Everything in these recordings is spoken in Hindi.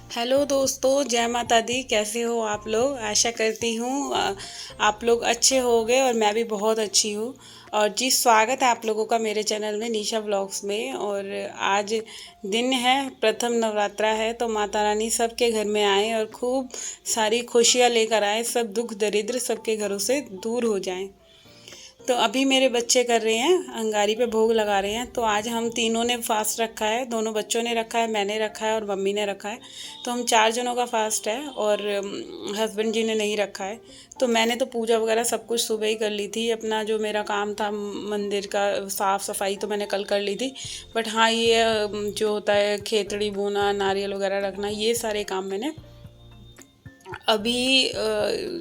हेलो दोस्तों, जय माता दी। कैसे हो आप लोग? आशा करती हूँ आप लोग अच्छे होंगे और मैं भी बहुत अच्छी हूँ। और जी, स्वागत है आप लोगों का मेरे चैनल में, निशा व्लॉग्स में। और आज दिन है, प्रथम नवरात्रा है, तो माता रानी सबके घर में आए और खूब सारी खुशियाँ लेकर आए। सब दुख दरिद्र सबके घरों से दूर हो जाएं। तो अभी मेरे बच्चे कर रहे हैं, अंगारी पे भोग लगा रहे हैं। तो आज हम तीनों ने फास्ट रखा है, दोनों बच्चों ने रखा है, मैंने रखा है और मम्मी ने रखा है। तो हम 4 जनों का फास्ट है और हस्बैंड जी ने नहीं रखा है। तो मैंने तो पूजा वगैरह सब कुछ सुबह ही कर ली थी। अपना जो मेरा काम था मंदिर का साफ़ सफाई तो मैंने कल कर ली थी। बट हाँ, ये जो होता है खेतड़ी बोना, नारियल वगैरह रखना, ये सारे काम मैंने अभी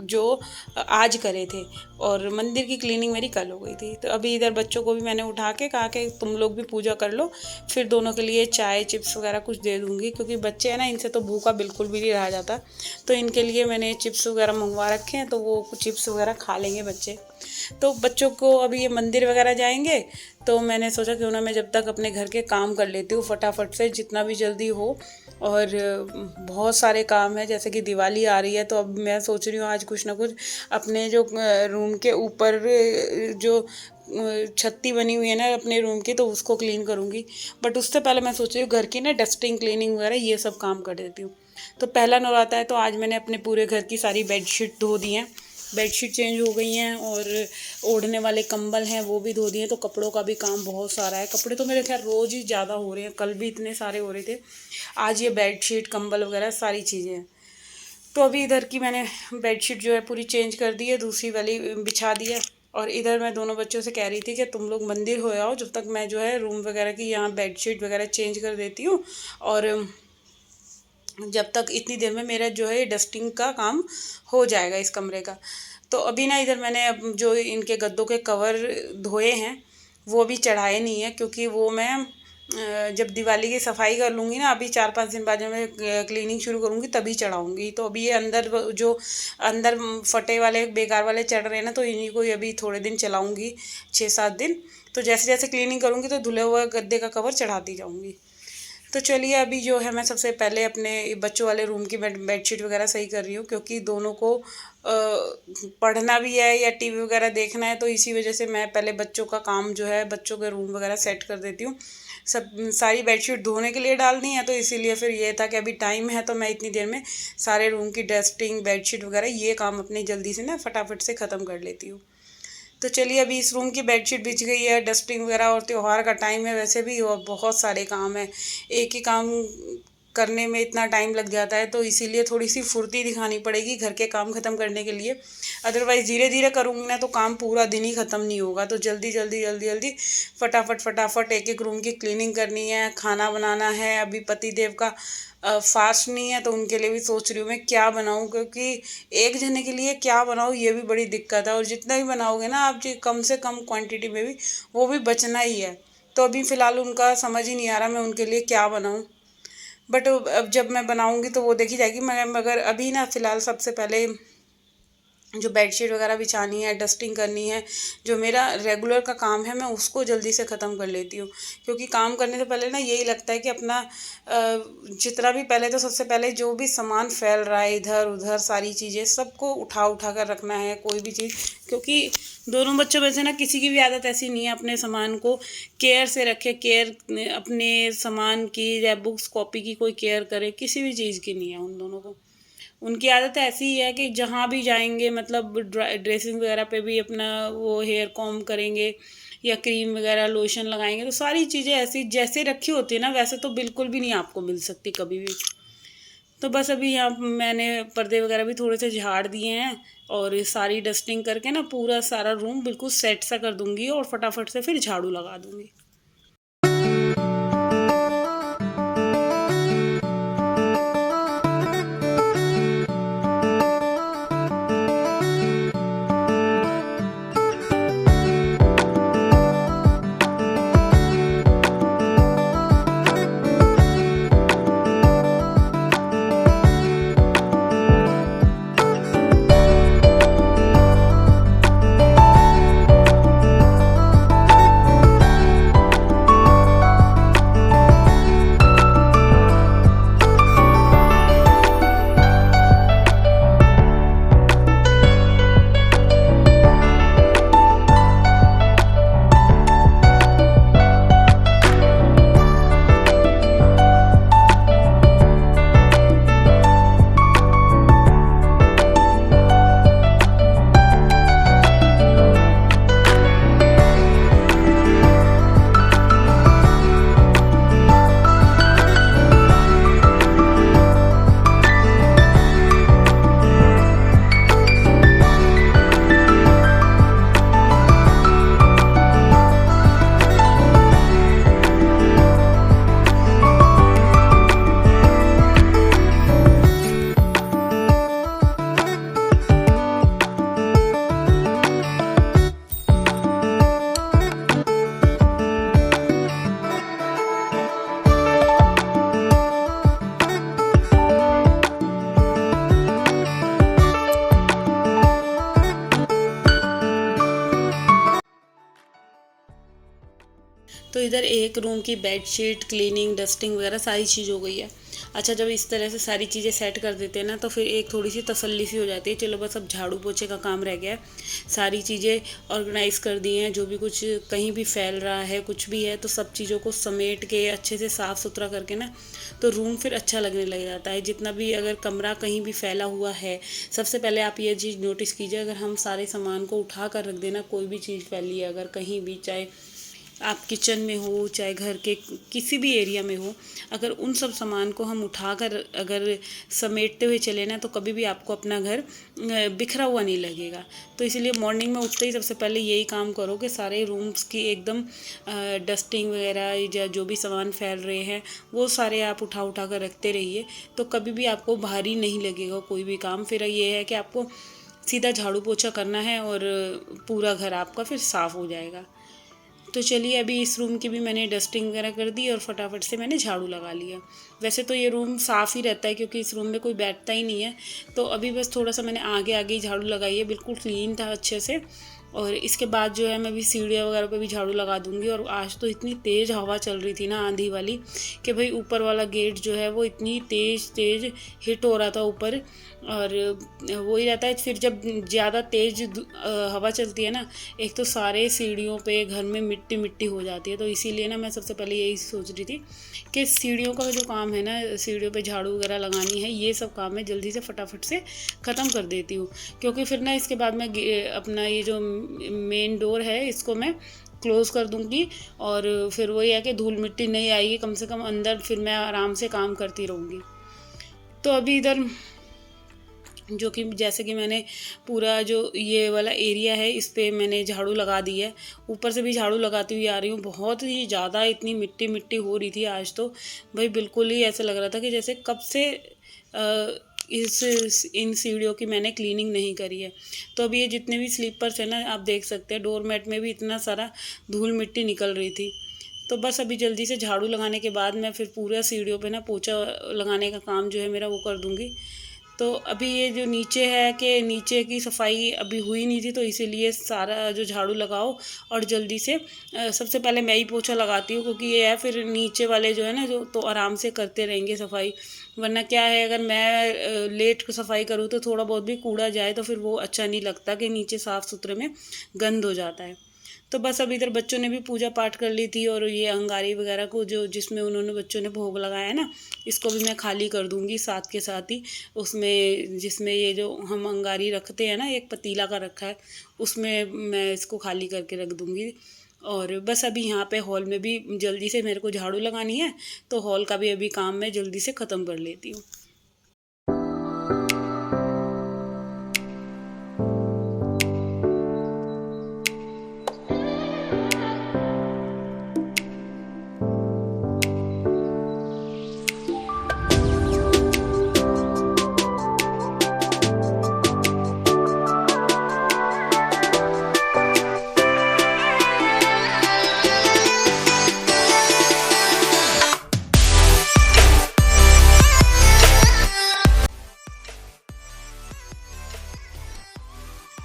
जो आज करे थे। और मंदिर की क्लीनिंग मेरी कल हो गई थी। तो अभी इधर बच्चों को भी मैंने उठा के कहा कि तुम लोग भी पूजा कर लो, फिर दोनों के लिए चाय चिप्स वगैरह कुछ दे दूँगी, क्योंकि बच्चे हैं ना, इनसे तो भूखा बिल्कुल भी नहीं रहा जाता। तो इनके लिए मैंने चिप्स वगैरह मंगवा रखे हैं, तो वो चिप्स वगैरह खा लेंगे बच्चे। तो बच्चों को अभी ये मंदिर वगैरह जाएंगे, तो मैंने सोचा क्यों ना मैं जब तक अपने घर के काम कर लेती हूँ फटाफट से, जितना भी जल्दी हो। और बहुत सारे काम है, जैसे कि दिवाली आ रही है, तो अब मैं सोच रही हूँ आज कुछ ना कुछ अपने जो रूम के ऊपर जो छत्ती बनी हुई है ना अपने रूम की, तो उसको क्लीन करूँगी। बट उससे पहले मैं सोच रही हूँ घर की ना डस्टिंग क्लीनिंग वगैरह ये सब काम कर देती हूँ। तो पहला नौराता है, तो आज मैंने अपने पूरे घर की सारी बेडशीट धो दी हैं। बेडशीट चेंज हो गई हैं और ओढ़ने वाले कंबल हैं वो भी धो दिए हैं। तो कपड़ों का भी काम बहुत सारा है। कपड़े तो मेरे ख्याल रोज़ ही ज़्यादा हो रहे हैं, कल भी इतने सारे हो रहे थे। आज ये बेडशीट कंबल वगैरह सारी चीज़ें हैं। तो अभी इधर की मैंने बेडशीट जो है पूरी चेंज कर दी है, दूसरी वाली बिछा दी है। और इधर मैं दोनों बच्चों से कह रही थी कि तुम लोग मंदिर हो आओ, जब तक मैं जो है रूम वगैरह की यहाँ बेडशीट वगैरह चेंज कर देती हूँ। और जब तक इतनी देर में मेरा जो है डस्टिंग का काम हो जाएगा इस कमरे का। तो अभी ना इधर मैंने अब जो इनके गद्दों के कवर धोए हैं वो भी चढ़ाए नहीं है, क्योंकि वो मैं जब दिवाली की सफाई कर लूँगी ना, अभी 4-5 दिन बाद जब मैं क्लीनिंग शुरू करूँगी तभी चढ़ाऊँगी। तो अभी ये अंदर जो अंदर फटे वाले बेकार वाले चढ़ रहे हैं ना, तो इन्हीं को ही अभी थोड़े दिन चलाऊँगी, 6-7 दिन। तो जैसे जैसे क्लीनिंग करूँगी तो धुले हुए गद्दे का कवर चढ़ाती जाऊँगी। तो चलिए, अभी जो है मैं सबसे पहले अपने बच्चों वाले रूम की बेडशीट वगैरह सही कर रही हूँ, क्योंकि दोनों को पढ़ना भी है या टीवी वगैरह देखना है। तो इसी वजह से मैं पहले बच्चों का काम जो है, बच्चों के रूम वगैरह सेट कर देती हूँ। सब सारी बेडशीट धोने के लिए डालनी है, तो इसीलिए फिर ये था कि अभी टाइम है, तो मैं इतनी देर में सारे रूम की डस्टिंग बेडशीट वगैरह ये काम अपने जल्दी से ना फटाफट से ख़त्म कर लेती हूँ। तो चलिए, अभी इस रूम की बेडशीट बिछ गई है, डस्टिंग वगैरह, और त्योहार का टाइम है वैसे भी, और बहुत सारे काम है। एक ही काम करने में इतना टाइम लग जाता है, तो इसीलिए थोड़ी सी फुर्ती दिखानी पड़ेगी घर के काम ख़त्म करने के लिए। अदरवाइज़ धीरे धीरे करूँगी ना तो काम पूरा दिन ही ख़त्म नहीं होगा। तो जल्दी जल्दी जल्दी जल्दी फटाफट फटाफट एक एक रूम की क्लीनिंग करनी है, खाना बनाना है। अभी पति देव का फास्ट नहीं है, तो उनके लिए भी सोच रही हूँ मैं क्या बनाऊँ, क्योंकि एक जने के लिए क्या बनाऊँ ये भी बड़ी दिक्कत है। और जितना भी बनाओगे ना आप जी, कम से कम क्वांटिटी में भी वो भी बचना ही है। तो अभी फ़िलहाल उनका समझ ही नहीं आ रहा मैं उनके लिए क्या बनाऊँ। बट अब जब मैं बनाऊँगी तो वो देखी जाएगी। मगर अभी ना फ़िलहाल सबसे पहले जो बेडशीट वगैरह बिछानी है, डस्टिंग करनी है, जो मेरा रेगुलर का काम है, मैं उसको जल्दी से ख़त्म कर लेती हूँ। क्योंकि काम करने से पहले ना यही लगता है कि अपना जितना भी, पहले तो सबसे पहले जो भी सामान फैल रहा है इधर उधर, सारी चीज़ें सबको उठा उठा कर रखना है, कोई भी चीज़। क्योंकि दोनों बच्चों में से ना किसी की भी आदत ऐसी नहीं है अपने सामान को केयर से रखे, केयर अपने सामान की या बुक्स कॉपी की कोई केयर करे, किसी भी चीज़ की नहीं है उन दोनों को। उनकी आदत ऐसी ही है कि जहाँ भी जाएंगे, मतलब ड्रेसिंग वगैरह पे भी अपना वो हेयर कॉम्ब करेंगे या क्रीम वगैरह लोशन लगाएंगे, तो सारी चीज़ें ऐसी जैसे रखी होती है ना वैसे तो बिल्कुल भी नहीं आपको मिल सकती कभी भी। तो बस अभी यहाँ मैंने पर्दे वगैरह भी थोड़े से झाड़ दिए हैं, और ये सारी डस्टिंग करके ना पूरा सारा रूम बिल्कुल सेट सा कर दूँगी और फटाफट से फिर झाड़ू लगा दूँगी। इधर एक रूम की बेडशीट क्लीनिंग डस्टिंग वगैरह सारी चीज़ हो गई है। अच्छा, जब इस तरह से सारी चीज़ें सेट कर देते हैं ना तो फिर एक थोड़ी सी तसल्ली सी हो जाती है। चलो बस अब झाड़ू पोछे का काम रह गया है। सारी चीज़ें ऑर्गेनाइज़ कर दी हैं, जो भी कुछ कहीं भी फैल रहा है कुछ भी है तो सब चीज़ों को समेट के अच्छे से साफ़ सुथरा करके ना तो रूम फिर अच्छा लगने लग जाता है। जितना भी अगर कमरा कहीं भी फैला हुआ है, सबसे पहले आप ये चीज़ नोटिस कीजिए, अगर हम सारे सामान को उठा कर रख देना, कोई भी चीज़ फैली है अगर कहीं भी, चाहे आप किचन में हो चाहे घर के किसी भी एरिया में हो, अगर उन सब सामान को हम उठाकर अगर समेटते हुए चले ना तो कभी भी आपको अपना घर बिखरा हुआ नहीं लगेगा। तो इसीलिए मॉर्निंग में उठते ही सबसे पहले यही काम करो कि सारे रूम्स की एकदम डस्टिंग वगैरह या जो भी सामान फैल रहे हैं वो सारे आप उठा उठा कर रखते रहिए, तो कभी भी आपको भारी नहीं लगेगा कोई भी काम। फिर ये है कि आपको सीधा झाड़ू पोछा करना है और पूरा घर आपका फिर साफ़ हो जाएगा। तो चलिए, अभी इस रूम की भी मैंने डस्टिंग वगैरह कर दी और फटाफट से मैंने झाड़ू लगा लिया। वैसे तो ये रूम साफ़ ही रहता है क्योंकि इस रूम में कोई बैठता ही नहीं है, तो अभी बस थोड़ा सा मैंने आगे आगे ही झाड़ू लगाई है, बिल्कुल क्लीन था अच्छे से। और इसके बाद जो है मैं भी सीढ़ियाँ वगैरह पे भी झाड़ू लगा दूँगी। और आज तो इतनी तेज़ हवा चल रही थी ना, आंधी वाली, कि भाई ऊपर वाला गेट जो है वो इतनी तेज़ तेज़ हिट हो रहा था ऊपर। और वही रहता है फिर जब ज़्यादा तेज़ हवा चलती है ना, एक तो सारे सीढ़ियों पे घर में मिट्टी मिट्टी हो जाती है। तो इसीलिए ना मैं सबसे पहले यही सोच रही थी कि सीढ़ियों का जो काम है ना, सीढ़ियों पे झाड़ू वगैरह लगानी है, ये सब काम मैं जल्दी से फटाफट से ख़त्म कर देती हूँ। क्योंकि फिर ना इसके बाद मैं अपना ये जो मेन डोर है इसको मैं क्लोज़ कर दूँगी और फिर वही है कि धूल मिट्टी नहीं आएगी कम से कम अंदर, फिर मैं आराम से काम करती रहूँगी। तो अभी इधर जो कि जैसे कि मैंने पूरा जो ये वाला एरिया है इस पे मैंने झाड़ू लगा दी है, ऊपर से भी झाड़ू लगाती हुई आ रही हूँ। बहुत ही ज़्यादा इतनी मिट्टी मिट्टी हो रही थी आज तो, भाई बिल्कुल ही ऐसा लग रहा था कि जैसे कब से इन सीढ़ियों की मैंने क्लीनिंग नहीं करी है। तो अभी ये जितने भी स्लीपर्स हैं ना, आप देख सकते हैं डोर मैट में भी इतना सारा धूल मिट्टी निकल रही थी। तो बस अभी जल्दी से झाड़ू लगाने के बाद मैं फिर पूरा सीढ़ियों पे ना पोछा लगाने का काम जो है मेरा वो कर दूँगी। तो अभी ये जो नीचे है कि नीचे की सफाई अभी हुई नहीं थी, तो इसीलिए सारा जो झाड़ू लगाओ और जल्दी से सबसे पहले मैं ही पोछा लगाती हूँ, क्योंकि ये है फिर नीचे वाले जो है ना जो तो आराम से करते रहेंगे सफाई। वरना क्या है, अगर मैं लेट सफाई करूँ तो थोड़ा बहुत भी कूड़ा जाए तो फिर वो अच्छा नहीं लगता कि नीचे साफ़ सुथरे में गंद हो जाता है। तो बस अब इधर बच्चों ने भी पूजा पाठ कर ली थी और ये अंगारी वगैरह को जो जिसमें उन्होंने बच्चों ने भोग लगाया है ना, इसको भी मैं खाली कर दूंगी साथ के साथ ही। उसमें जिसमें ये जो हम अंगारी रखते हैं ना, एक पतीला का रखा है, उसमें मैं इसको खाली करके रख दूंगी। और बस अभी यहाँ पे हॉल में भी जल्दी से मेरे को झाड़ू लगानी है, तो हॉल का भी अभी काम मैं जल्दी से ख़त्म कर लेती हूँ।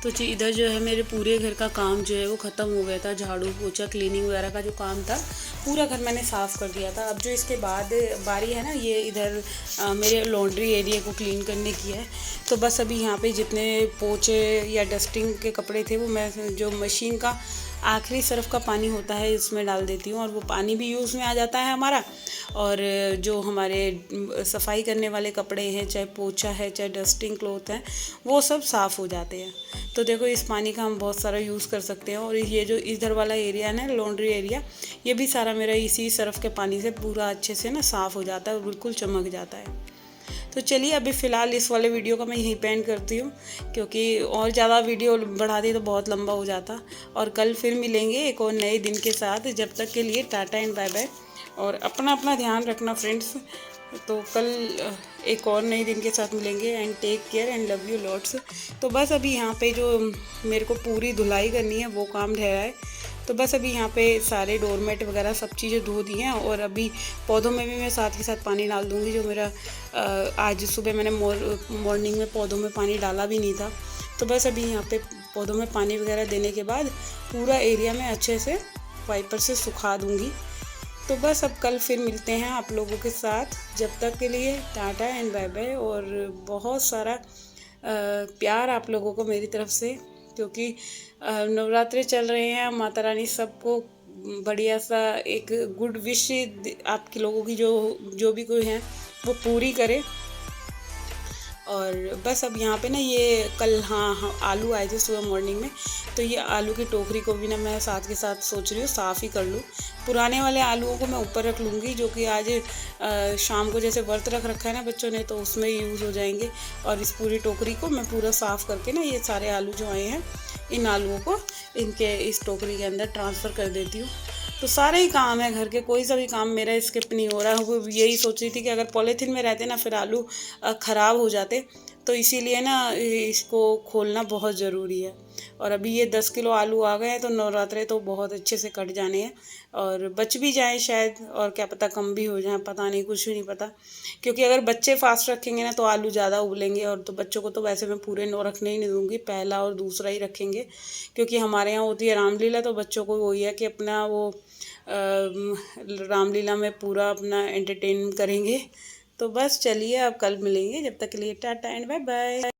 तो जी इधर जो है मेरे पूरे घर का काम जो है वो ख़त्म हो गया था। झाड़ू पोछा क्लीनिंग वगैरह का जो काम था पूरा घर मैंने साफ़ कर दिया था। अब जो इसके बाद बारी है ना, ये इधर मेरे लॉन्ड्री एरिया को क्लीन करने की है। तो बस अभी यहाँ पे जितने पोछे या डस्टिंग के कपड़े थे वो मैं जो मशीन का आखिरी सरफ का पानी होता है इसमें डाल देती हूँ, और वो पानी भी यूज़ में आ जाता है हमारा। और जो हमारे सफाई करने वाले कपड़े हैं, चाहे पोछा है चाहे डस्टिंग क्लॉथ है, वो सब साफ़ हो जाते हैं। तो देखो इस पानी का हम बहुत सारा यूज़ कर सकते हैं। और ये जो इधर वाला एरिया है ना, लॉन्ड्री एरिया, ये भी सारा मेरा इसी सरफ के पानी से पूरा अच्छे से ना साफ़ हो जाता है और बिल्कुल चमक जाता है। तो चलिए अभी फ़िलहाल इस वाले वीडियो का मैं यहीं पे एंड करती हूँ, क्योंकि और ज़्यादा वीडियो बढ़ा दी तो बहुत लंबा हो जाता। और कल फिर मिलेंगे एक और नए दिन के साथ। जब तक के लिए टाटा एंड बाय बाय, और अपना अपना ध्यान रखना फ्रेंड्स। तो कल एक और नए दिन के साथ मिलेंगे। And take care and love you lots. तो बस अभी यहाँ पे जो मेरे को पूरी धुलाई करनी है वो काम रह रहा है। तो बस अभी यहाँ पे सारे डोरमेट वगैरह सब चीज़ें धो दी हैं, और अभी पौधों में भी मैं साथ के साथ पानी डाल दूँगी। जो मेरा आज सुबह मैंने मॉर्निंग में पौधों में पानी डाला भी नहीं था। तो बस अभी यहाँ पे पौधों में पानी वगैरह देने के बाद पूरा एरिया में अच्छे से वाइपर से सुखा दूँगी। तो बस अब कल फिर मिलते हैं आप लोगों के साथ। जब तक के लिए टाटा एंड बाय बाय, और बहुत सारा प्यार आप लोगों को मेरी तरफ से, क्योंकि नवरात्रे चल रहे हैं। माता रानी सबको बढ़िया सा एक गुड विश आपके लोगों की जो भी कोई हैं वो पूरी करे। और बस अब यहाँ पे ना ये कल हाँ आलू आए थे सुबह मॉर्निंग में, तो ये आलू की टोकरी को भी ना मैं साथ के साथ सोच रही हूँ साफ़ ही कर लूँ। पुराने वाले आलूओं को मैं ऊपर रख लूँगी, जो कि आज शाम को जैसे व्रत रख रखा है ना बच्चों ने, तो उसमें यूज़ हो जाएंगे। और इस पूरी टोकरी को मैं पूरा साफ़ करके ना, ये सारे आलू जो आए हैं इन आलूओं को इनके इस टोकरी के अंदर ट्रांसफ़र कर देती हूँ। तो सारे ही काम है घर के, कोई सा भी काम मेरा स्किप नहीं हो रहा है। वो यही सोच रही थी कि अगर पॉलीथीन में रहते ना फिर आलू ख़राब हो जाते, तो इसीलिए ना इसको खोलना बहुत ज़रूरी है। और अभी ये 10 किलो आलू आ गए हैं, तो नवरात्रे तो बहुत अच्छे से कट जाने हैं, और बच भी जाएं शायद, और क्या पता कम भी हो जाएं, पता नहीं, कुछ भी नहीं पता। क्योंकि अगर बच्चे फास्ट रखेंगे ना तो आलू ज़्यादा उबलेंगे, और तो बच्चों को तो वैसे मैं पूरे 9 रखने ही नहीं दूँगी, पहला और दूसरा ही रखेंगे। क्योंकि हमारे यहाँ होती है रामलीला, तो बच्चों को वही है कि अपना वो रामलीला में पूरा अपना एंटरटेन करेंगे। तो बस चलिए अब कल मिलेंगे, जब तक के लिए टाटा एंड बाय बाय।